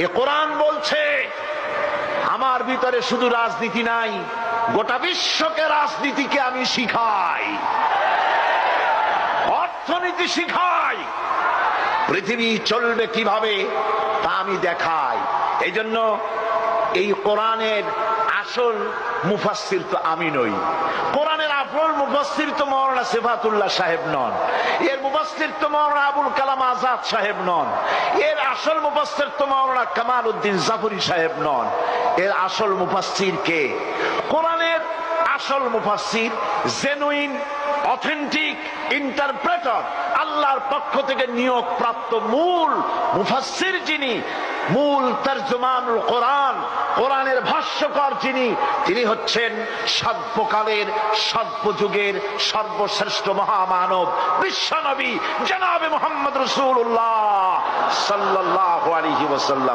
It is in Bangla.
এ কোরআন বলছে আমার ভিতরে শুধু রাজনীতি নাই, গোটা বিশ্বকে রাজনীতিকে আমি শিখাই, অর্থনীতি শিখাই, পৃথিবী চলবে কিভাবে তা আমি দেখাই। এই জন্য এই কোরআনের আসল মুফাসসির তো আমি নই, কোরআনের আসল মুফাসসির তো মাওলানা সিফাতুল্লাহ সাহেব নন, এর মুফাসসির তো মাওলানা আবুল কালাম আজাদ সাহেব নন, এর আসল মুফাসসির তো মাওলানা কামাল উদ্দিন জাফরি সাহেব নন। এর আসল মুফাসসির কে? কোরআনের আসল মুফাসসির, জেনুইন অথেন্টিক ইন্টারপ্রেটার, আল্লাহর পক্ষ থেকে নিয়োগ প্রাপ্ত মূল মুফাসসির যিনি, মূল তরজমানুল কোরআন, কোরআনের ভাষ্যকার যিনি, তিনি হচ্ছেন সর্বকালের সর্বযুগের সর্বশ্রেষ্ঠ মহামানব বিশ্বনবী জনাবে মুহাম্মদ রাসূলুল্লাহ সাল্লাল্লাহু আলাইহি ওয়াসাল্লাম।